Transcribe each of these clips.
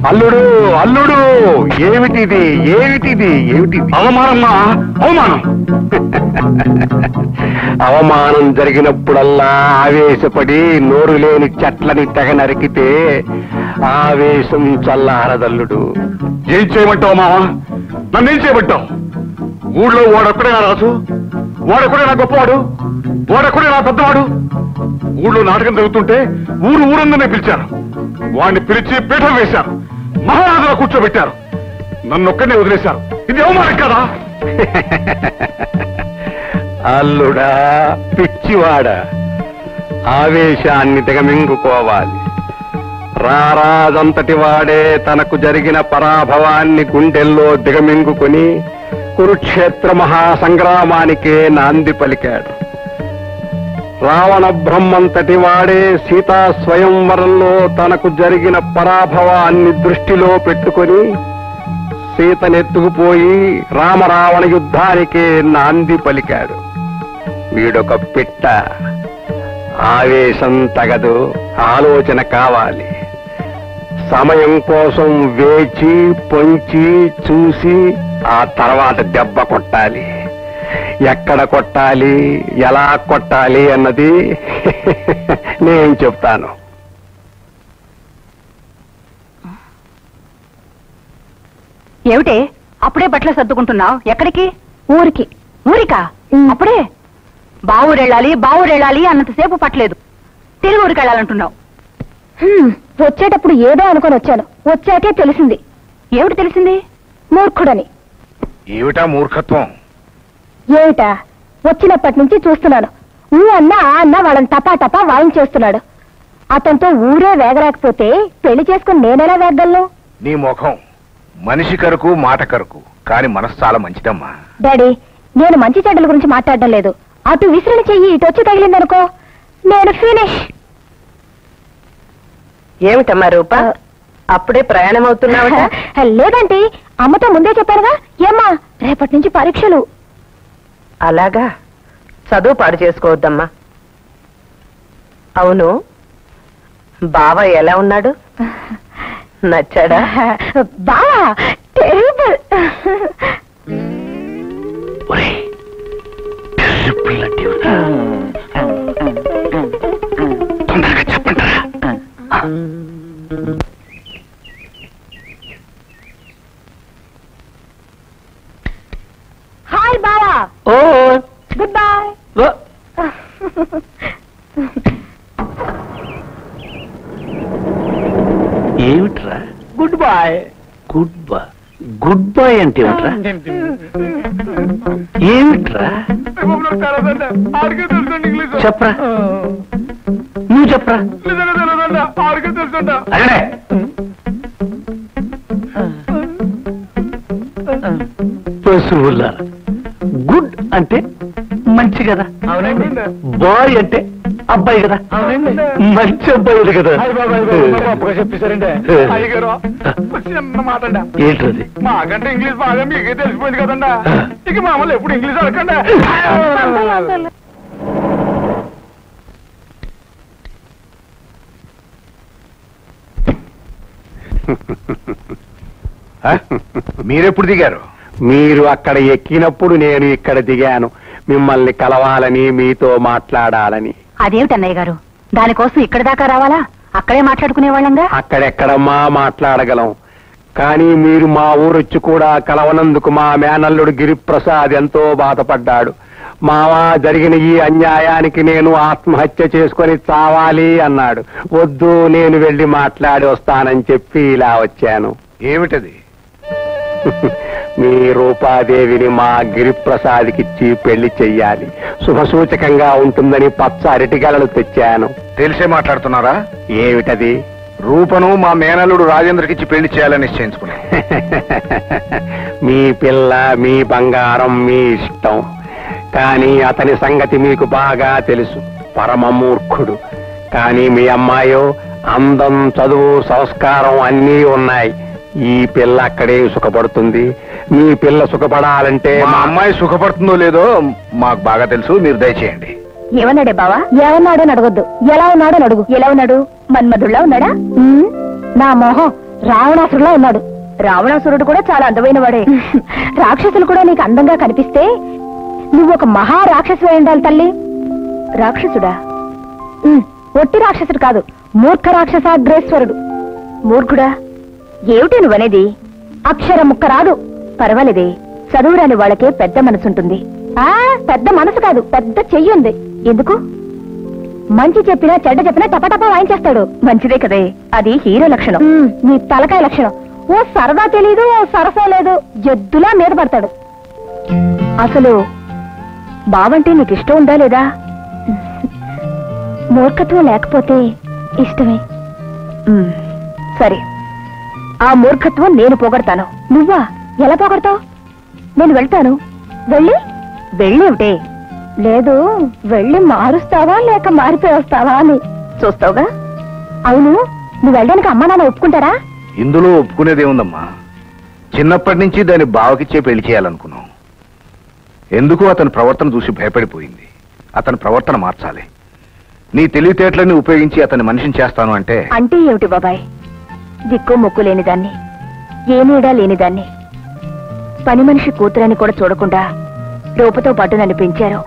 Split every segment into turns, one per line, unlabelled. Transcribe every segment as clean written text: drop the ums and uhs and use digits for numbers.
అల్లుడు అల్లుడు ఏమిటిది ఏమిటిది ఏమిటిది?
అవమానమ్మా అవమానం.
అవమానం జరిగినప్పుడల్లా ఆవేశపడి నోరు లేని చెట్లని తెగ నరికితే ఆవేశం చల్లారదల్లుడు.
ఏం చేయమంటావు మావా? నన్నేం చేయమంటావు? ఊళ్ళో వాడొక్కడే నా రాజు, వాడొక్కడే నా గొప్పవాడు, వాడొక్కడే నా పెద్దవాడు. ఊళ్ళో నాటకం జరుగుతుంటే ఊరందరినీ పిలిచారు. వాడిని పిలిచి పీఠం వేశారు, మహారాజులా కూర్చోబెట్టారు. నన్నొక్కడే వదిలేశారు. ఇది అవమానం కదా?
అల్లుడా పిచ్చివాడా, ఆవేశాన్ని దిగమింగుకోవాలి. రారాజంతటి వాడే తనకు జరిగిన పరాభవాన్ని గుండెల్లో దిగమింగుకొని కురుక్షేత్ర మహాసంగ్రామానికే నాంది పలికాడు. రావణ బ్రహ్మంతటి వాడే సీతా స్వయంవరంలో తనకు జరిగిన పరాభవాన్ని దృష్టిలో పెట్టుకొని సీతనెత్తుకుపోయి రామరావణ యుద్ధానికే నాంది పలికాడు. వీడొక పిట్ట. ఆవేశం తగదు, ఆలోచన కావాలి. సమయం కోసం వేచి పొంచి చూసి ఆ తర్వాత దెబ్బ కొట్టాలి. ఎక్కడ కొట్టాలి, ఎలా కొట్టాలి అన్నది నేను చెప్తాను.
ఏమిటే అప్పుడే బట్టలు సర్దుకుంటున్నావు? ఎక్కడికి?
ఊరికి.
ఊరికా? అప్పుడే? బావురెళ్ళాలి అన్నంతసేపు పట్టలేదు, తిరిగి ఊరికి వెళ్ళాలంటున్నావు.
వచ్చేటప్పుడు ఏదో అనుకొని వచ్చాను, వచ్చాకే తెలిసింది.
ఏమిటి తెలిసింది?
మూర్ఖుడని.
ఏమిటా మూర్ఖత్వం?
ఏమిటా? వచ్చినప్పటి నుంచి చూస్తున్నాను. అన్న ఆ అన్న వాళ్ళని టపా టపా వాయించేస్తున్నాడు. అతనితో ఊరే వేగరాకపోతే పెళ్లి చేసుకుని నేనెలా వేగలను?
నీ ముఖం మనిషి కరకు మాట కరకు, కాని మనసు చాలా మంచిదమ్మా.
డాడీ, నేను మంచి చెడ్డల గురించి మాట్లాడడం లేదు. అటు విసిరిని చెయ్యి ఇటు వచ్చి తగిలిందనుకో, నేను ఫినిష్.
ఏమిటమ్మా రూప, అప్పుడే ప్రయాణం అవుతున్నావట?
లేదంటే అమ్మతో ముందే చెప్పానుగా. ఏమ్మా, రేపటి నుంచి పరీక్షలు.
అలాగా, చదువు పాడు చేసుకోవద్దమ్మా. అవును, బావ ఎలా ఉన్నాడు? నచ్చాడా?
బావా టెరిబుల్.
తొందరగా చెప్పండి.
హాయ్ బావా.
Oh
good boy.
ఏమిట్రా good boy? Good boy good boy అంటే ఏమిట్రా? ఏమిట్రా చెప్పరా, నువ్వు చెప్పరా. పశువుల గుడ్ అంటే మంచి కదా, బాయ్ అంటే అబ్బాయి కదా, మంచి అబ్బాయిలు కదా. ఏంటది?
మాకంటే ఇంగ్లీష్ బాగా మీకే తెలిసిపోయింది కదండా. ఇక మామూలు ఎప్పుడు ఇంగ్లీష్ అడగండి. మీరెప్పుడు దిగారు?
మీరు అక్కడ ఎక్కినప్పుడు నేను ఇక్కడ దిగాను, మిమ్మల్ని కలవాలని, మీతో మాట్లాడాలని.
అదేమిటన్నయ్య గారు, దానికోసం ఇక్కడి దాకా రావాలా? అక్కడే మాట్లాడుకునేవాళ్ళంగా.
అక్కడెక్కడమ్మా మాట్లాడగలం, కానీ మీరు మా ఊరొచ్చి కూడా కలవనందుకు మా మేనల్లుడు గిరిప్రసాద్ ఎంతో బాధపడ్డాడు. మావా, జరిగిన ఈ అన్యాయానికి నేను ఆత్మహత్య చేసుకొని చావాలి అన్నాడు. వద్దు, నేను వెళ్ళి మాట్లాడి వస్తానని చెప్పి ఇలా వచ్చాను.
ఏమిటది?
మీ రూపాదేవిని మా గిరిప్రసాద్కిచ్చి పెళ్లి చెయ్యాలి. శుభసూచకంగా ఉంటుందని పచ్చ అరటిగలలు తెచ్చాను.
తెలిసే మాట్లాడుతున్నారా?
ఏమిటది?
రూపను మా మేనల్లుడు రాజేంద్రకిచ్చి పెళ్లి చేయాలని నిశ్చయించుకున్నా.
మీ పిల్ల, మీ బంగారం, మీ ఇష్టం. కానీ అతని సంగతి మీకు బాగా తెలుసు, పరమ మూర్ఖుడు. కానీ మీ అమ్మాయో అందం, చదువు, సంస్కారం అన్నీ ఉన్నాయి. ఈ పిల్ల అక్కడే సుఖపడుతుంది. మీ పిల్ల సుఖపడాలంటే
మా అమ్మాయి సుఖపడుతుందో లేదో మాకు బాగా తెలుసు, మీరు దయచేయండి.
ఏమన్నాడే బావా? ఏమన్నాడో అడగొద్దు, ఎలా ఉన్నాడో అడుగు. ఎలా ఉన్నాడు? మన్మధుల్లా ఉన్నాడా? నా మొహం రావణాసురులా ఉన్నాడు. రావణాసురుడు కూడా చాలా అందమైన వాడే. రాక్షసులు కూడా నీకు అందంగా కనిపిస్తే నువ్వు ఒక మహా రాక్షసు అయి ఉండాలి తల్లి. రాక్షసుడా? ఒట్టి రాక్షసుడు కాదు, మూర్ఖ రాక్షసాగ్రేశ్వరుడు. మూర్ఖుడా? ఏమిటి నువ్వనేది? అక్షరం ముక్క రాదు. పర్వాలేదే, చదువురాని వాళ్ళకే పెద్ద మనసుంటుంది. పెద్ద మనసు కాదు, పెద్ద చెయ్యి ఉంది. ఎందుకు? మంచి చెప్పినా చెడ్డ చెప్పినా టపటపా వాయించేస్తాడు. మంచిదే కదే, అది హీరో లక్షణం. నీ తలకాయ లక్షణం. ఓ సరదా తెలీదు, ఓ సరసా లేదు, జద్దులా మీద పడతాడు. అసలు బావంటే నీకు ఇష్టం ఉందా లేదా? మూర్ఖత్వం లేకపోతే ఇష్టమే. సరే, ఆ మూర్ఖత్వం నేను పోగొడతాను. నువ్వా? ఎలా పోగొడతావు? నేను వెళ్తాను. వెళ్ళేమిటే? లేదు, వెళ్ళి మారుస్తావా లేక మారిపోయి వస్తావా అని చూస్తావుగా. అవును, నువ్వు వెళ్ళడానికి అమ్మా నాన్న ఒప్పుకుంటారా?
ఇందులో ఒప్పుకునేదేముందమ్మా, చిన్నప్పటి నుంచి దాని బావకిచ్చే పెళ్లి చేయాలనుకున్నాం. ఎందుకు అతని ప్రవర్తన చూసి భయపడిపోయింది. అతని ప్రవర్తన మార్చాలి. నీ తెలివితేటలని ఉపయోగించి అతని మనిషిని చేస్తాను అంటే
ఏమిటి బాబాయ్? దిక్కు మొక్కు లేనిదాన్ని, ఏ నీడా లేనిదాన్ని, పని మనిషి కూతురని కూడా చూడకుండా రూపతో పాటు నన్ను పెంచారు.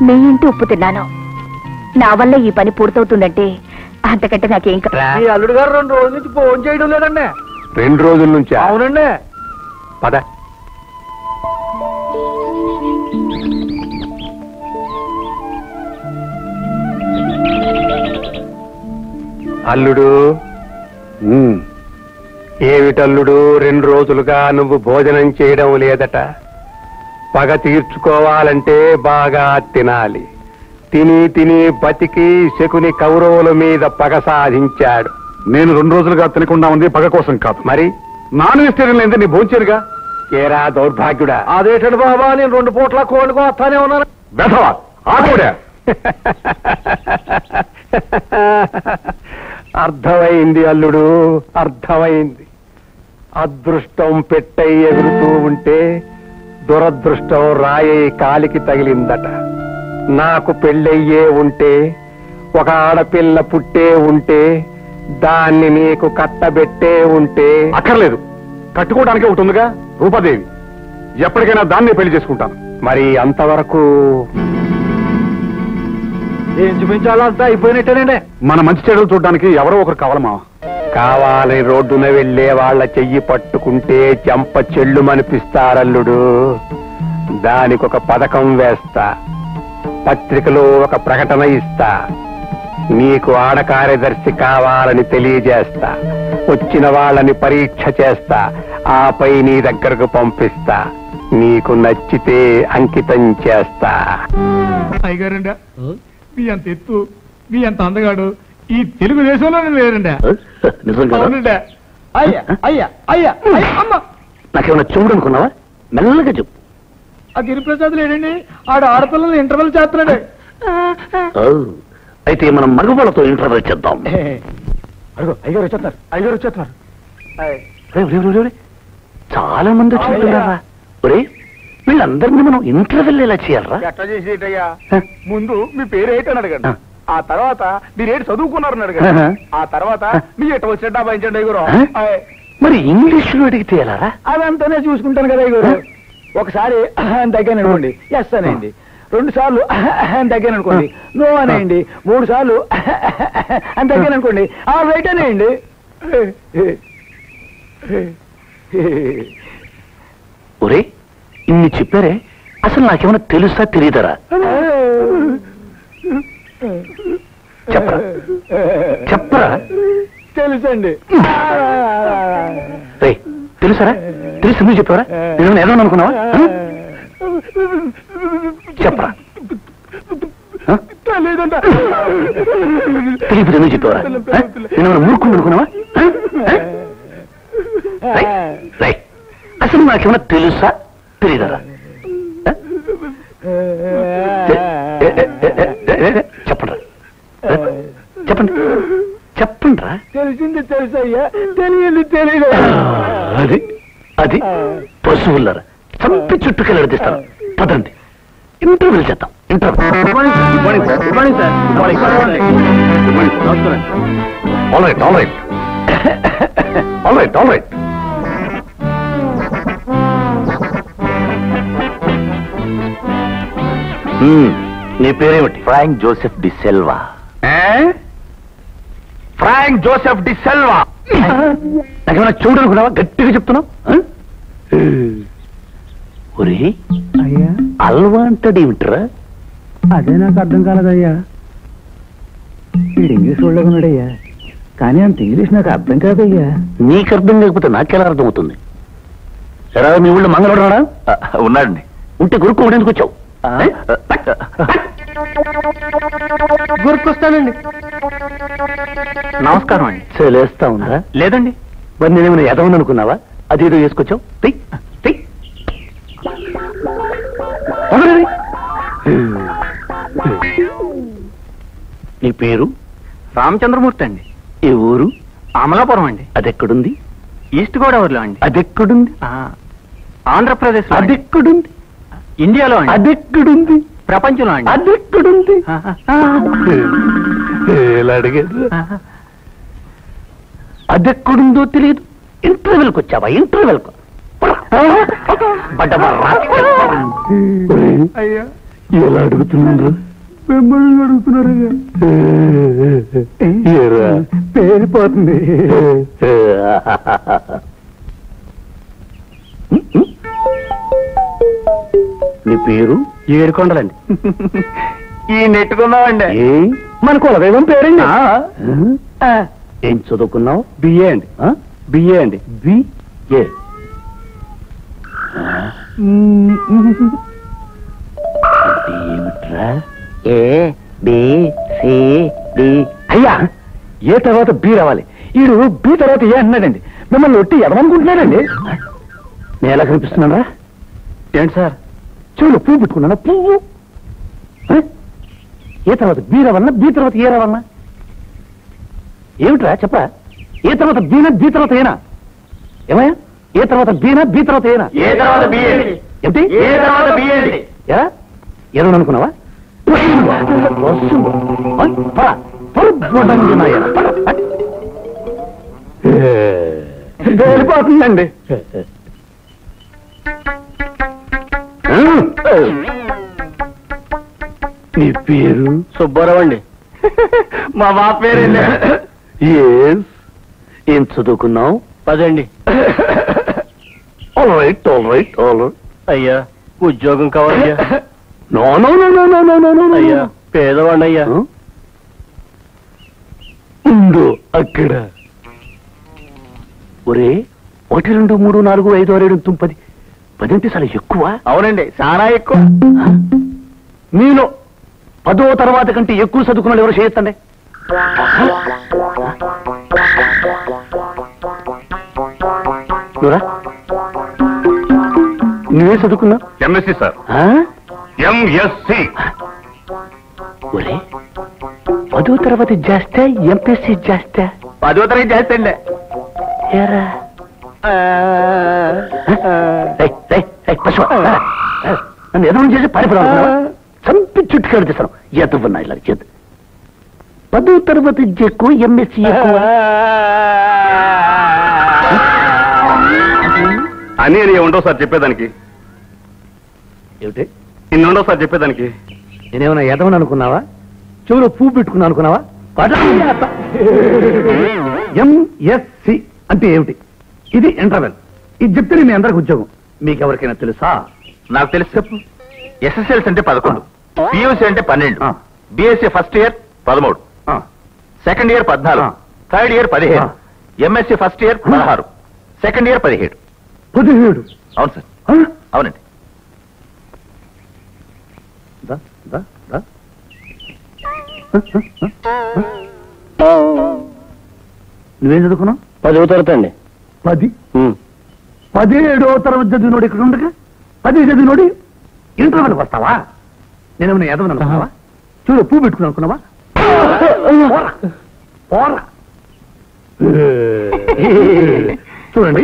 మీ ఇంటి ఉప్పు తిన్నాను. నా వల్ల ఈ పని పూర్తవుతుందంటే అంతకంటే నాకేం
మీ అల్లుడు గారు 2 రోజుల నుంచి ఫోన్ చేయడం లేదండి.
2 రోజుల నుంచి?
అవునండి.
పద. అల్లుడు. ఏమిటల్లుడు, 2 రోజులుగా నువ్వు భోజనం చేయడం లేదట? పగ తీర్చుకోవాలంటే బాగా తినాలి. తిని తిని బతికి శకుని కౌరవుల మీద పగ సాధించాడు.
నేను 2 రోజులుగా తినకుండా ఉంది పగ కోసం కాదు.
మరి
నాన్ వెజిటేరియన్ లేదే నీ భోంచేరుగా.
ఏరా దౌర్భాగ్యుడా!
అదేటండి బాబా, నేను 2 పూట్ల కోడుకో వస్తానే ఉన్నాను.
వెధవా ఆకుడే.
అర్థమైంది అల్లుడు, అర్థమైంది. అదృష్టం పెట్టై ఎగురుతూ ఉంటే దురదృష్టం రాయే కాలికి తగిలిందట. నాకు పెళ్ళయ్యే ఉంటే, ఒక ఆడపిల్ల పుట్టే ఉంటే, దాన్ని నీకు కట్టబెట్టే ఉంటే.
అక్కర్లేదు, కట్టుకోవడానికే ఉంటుందిగా రూపాదేవి. ఎప్పటికైనా దాన్నే పెళ్లి చేసుకుంటాను.
మరి అంతవరకు
ఏం చూపించాలంతా అయిపోయినట్టేనండి.
మన మంచి చెడులు చూడడానికి ఎవరో ఒకరు కావాలమ్మా.
కావాలని రోడ్డున వెళ్లే వాళ్ళ చెయ్యి పట్టుకుంటే చెంప చెల్లుమనిపిస్తారల్లుడు. దానికొక పథకం వేస్తా, పత్రికలో ఒక ప్రకటన ఇస్తా, నీకు ఆడ కార్యదర్శి కావాలని తెలియజేస్తా, వచ్చిన వాళ్ళని పరీక్ష చేస్తా, ఆపై నీ దగ్గరకు పంపిస్తా. నీకు నచ్చితే అంకితం చేస్తా.
అయ్యగారండా, మీ అంత ఎత్తు, మీ అంత అందగాడు ఈ తెలుగుదేశంలోనే లేరండా. అవునండా.
అయ్యా అయ్యా అయ్యా అమ్మ,
నాకేమన్నా చెవుడు అనుకున్నావా? మెల్లగా చెప్పు.
ఆ గిరిప్రసాద్ లేడండి, ఆడపిల్లలు ఇంటర్వెల్ చేస్తున్నాడు.
అయితే మనం మగవాళ్ళతో ఇంటర్వ్యూ చేద్దాం.
అయ్యగారు వచ్చేస్తున్నారు, అయ్యగారు వచ్చేస్తున్నారు.
చాలా మంది వచ్చినట్టున్నారా? ఒరే, వీళ్ళందరినీ మనం ఇంటర్వ్యూ ఎలా చేయాలరా?
ఎట్లా చేసేటయ్యా? ముందు మీ పేరు ఏంటని అడగండి, ఆ తర్వాత మీరేంటి చదువుకున్నారని అడగండి, ఆ తర్వాత మీ ఎట్ట వచ్చిన డాబాయించండి అయ్యగారు.
మరి ఇంగ్లీషులో అడిగితే ఎలారా?
అదంతానే చూసుకుంటాను కదా అయ్యగారు. ఒకసారి తగ్గాను అనుకోండి, ఎస్ అనేయండి. 2 సార్లు తగ్గాను అనుకోండి, నో అనేయండి. 3 సార్లు అని తగ్గాను అనుకోండి, రైట్ అనేయండి.
ఒరే, ఇన్ని చెప్పారే, అసలు నాకేమైనా తెలుసా తెలియదరా? చెప్పరా చెప్పరా?
తెలుసండి.
తెలుసారా? తెలిసి నువ్వు చెప్పారా? నేను ఏదో అనుకున్నావా? చెప్పరా? తెలియదు ఎందుకు చెప్పావరా? నేను మూర్ఖుడు అనుకున్నావా? అసలు నాకేమన్నా తెలుసా తెలియదరా? చెప్పండి చెప్పండి చెప్పండి రా.
తెలిసింది తెలుసయ్యా, తెలియదు తెలియదు.
అది అది పశువులరా, చంపి చుట్టుకెళ్ళడిస్తాను. పదండి, ఇంటర్వ్యూ చేద్దాం.
All right.
All right all right. నీ పేరేమిటి?
Frank Joseph de Silva.
Frank Joseph de Silva.
నాకేమైనా చూడనుకున్నావా? గట్టిగా చెప్తున్నావు. ఒరే
అయ్యా
అల్వా అంటాడేమిట్రా?
అదే నాకు అర్థం కాలేదయ్యా. వీడు ఇంగ్లీష్ వాళ్ళగా ఉన్నాడయ్యా, కానీ అంత ఇంగ్లీష్ నాకు అర్థం కాదయ్యా.
నీకు అర్థం కాకపోతే నాకెలా అర్థం అవుతుంది? ఎరా మీ ఊళ్ళో మంగళవాడు
ఉన్నాడండి.
ఉంటే గురుక్కు ఎందుకు వచ్చావు?
గుర్తొస్తానండి.
నమస్కారం అండి. చలేస్తా ఉందా? లేదండి. మరి నేనేమైనా ఎదవని అనుకున్నావా? అదేదో వేసుకొచ్చావు. నీ పేరు?
రామచంద్రమూర్తి అండి.
ఏ ఊరు?
అమలాపురం అండి.
అదెక్కడుంది?
ఈస్ట్ గోదావరిలో అండి.
అదెక్కడుంది?
ఆంధ్రప్రదేశ్.
అదెక్కడుంది?
ఇండియాలో అండి.
అదెక్కడుంది?
ప్రపంచంలో అండి.
అదెక్కడుంది? ఎలా అడిగారు? అదెక్కడుందో తెలియదు. ఇంటర్వెల్కి వచ్చావా? ఇంటర్వెల్కు
అయ్యా
ఎలా అడుగుతున్నారు?
మిమ్మల్ని అడుగుతున్నారయ్యా. పేరిపోతుంది.
నీ పేరు?
ఏడుకొండలండి. ఈ నెట్టుకున్నామండి.
మన కులదైవం పేరండి. ఏం చదువుకున్నావు?
బిఏ అండి. బిఏ అండి.
బిఏ. ఏమిట్రా? A B C D.
అయ్యా ఏ తర్వాత బి రావాలి. ఈడు బి తర్వాత ఏ అన్నాడండి. మిమ్మల్ని ఒట్టి ఎడమనుకుంటున్నాడండి.
నేను ఎలా కనిపిస్తున్నారా?
ఏంటి సార్?
చెవులు పువ్వు పెట్టుకున్నానా? పువ్వు. ఏ తర్వాత బి రావన్నా? బి తర్వాత ఏ రావన్నా? ఏమిట్రా చెప్ప? ఏ తర్వాత బీనా? బి తర్వాత ఏనా? ఏమయ్యా? ఏ తర్వాత బీనా? బి తర్వాత ఏనా?
ఏ తర్వాత బి
ఏంటి?
ఏ తర్వాత బి అండి.
ఏమని అనుకున్నావా?
వెళ్ళిపోతుందండి.
నీ పేరు?
సుబ్బారావు అండి. మా బాబు పేరండి.
ఏం చదువుకున్నావు?
10 అండి.
All right all right all right.
అయ్యా ఉద్యోగం కావాలయ్యా.
No no no no no no no no.
అయ్యా పేదవాడి అయ్యా.
ఉండు అక్కడ. ఒరే 1 2 3 4 5 6 7 9 10. 10 అంటే చాలా ఎక్కువ.
అవునండి చాలా ఎక్కువ.
మీలో 10వ తర్వాత కంటే ఎక్కువ చదువుకున్న ఎవరు చేయొద్దండి. నువ్వే చదువుకున్నా?
MSc sir. ఎంఎస్సి.
ఒరే 10వ తరగతి చేస్తే ఎంపీసీ చేస్తే
10వ తరగతి చేస్తండి.
ఏరా నన్ను ఎదురు చేసి పరిపరాలు చంపి చుట్టుకాడు చేస్తాను. ఎదువున్నా ఇలా చేద్దు. 10వ తరగతి ఎక్కువ ఎంఎస్సీ ఎక్కువ
అని ఉండవు సార్ చెప్పేదానికి.
ఏమిటి?
ఇన్ని ఉండవు సార్ చెప్పేదానికి.
నేనేమన్నా ఎదవని అనుకున్నావా? చెవులో పువ్వు పెట్టుకున్నా అనుకున్నావా? ఎంఎస్సి అంటే ఏమిటి? ఇది ఇంటర్వెల్. ఇది చెప్తే మీ అందరికి ఉద్యోగం. మీకెవరికైనా తెలుసా?
నాకు తెలుసు. చెప్పు. ఎస్ఎస్ఎల్సి అంటే 11, పియూసీ అంటే 12, BSc first year 13, second year 14, third year 15, MSc first year 16, second year 17.
17?
అవును సార్. అవునండి.
నువ్వేం చదువుకున్నావు?
10వ తరగతి అండి.
10? 17వ తరగతి చదివినోడు ఇక్కడ ఉండగా 10 చదివినోడు ఇంటర్వెల్కి వస్తావా? నేనేమన్నా ఎదవని అనుకున్నావా? చూడు పువ్వు పెట్టుకుని అనుకున్నావా? పోరా. చూడండి,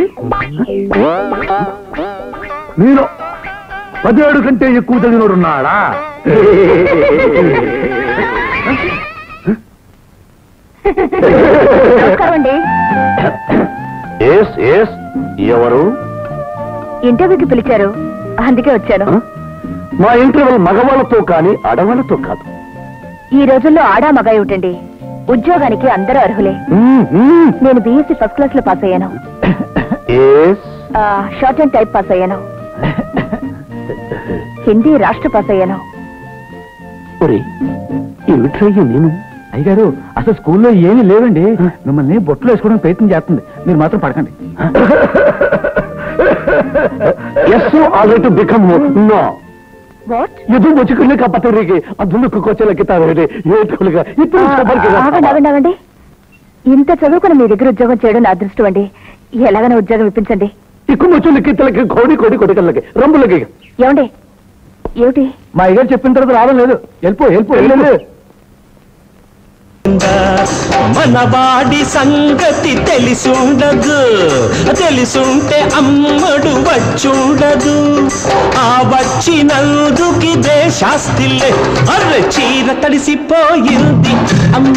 మీలో 17 కంటే ఎక్కువ చదివినోడు ఉన్నాడా?
నమస్కారం అండి.
ఎవరు?
ఇంటర్వ్యూకి పిలిచారు, అందుకే వచ్చాను.
మా ఇంటర్వ్యూ మగవాళ్ళతో కానీ ఆడవాళ్ళతో కాదు.
ఈ రోజుల్లో ఆడా మగ ఏమిటండి, ఉద్యోగానికి అందరూ అర్హులే. నేను బీఎస్సీ ఫస్ట్ క్లాస్ లో పాస్ అయ్యాను. షార్ట్ అండ్ టైప్ పాస్ అయ్యాను. హిందీ రాష్ట్ర పాస్ అయ్యాను.
నేను
అయ్యగారు అసలు స్కూల్లో ఏమీ లేవండి. మిమ్మల్ని బొట్టులో వేసుకోవడానికి ప్రయత్నం చేస్తుంది, మీరు మాత్రం పడకండి.
ఆగండి. ఇంత చదువుకుని మీ దగ్గర ఉద్యోగం చేయడం నా అదృష్టం అండి. ఎలాగైనా ఉద్యోగం ఇప్పించండి. ఏమండి ఏమిటి?
మా అయ్యగారు చెప్పిన తర్వాత రావడం లేదు. వెళ్ళిపో.
మనవాడి సంగతి తెలిసుంటే అమ్మడు వచ్చుండదు. ఆ వచ్చినందుకిదే శాస్తిలే అర్ర చీర తడిసిపోయింది అమ్మ.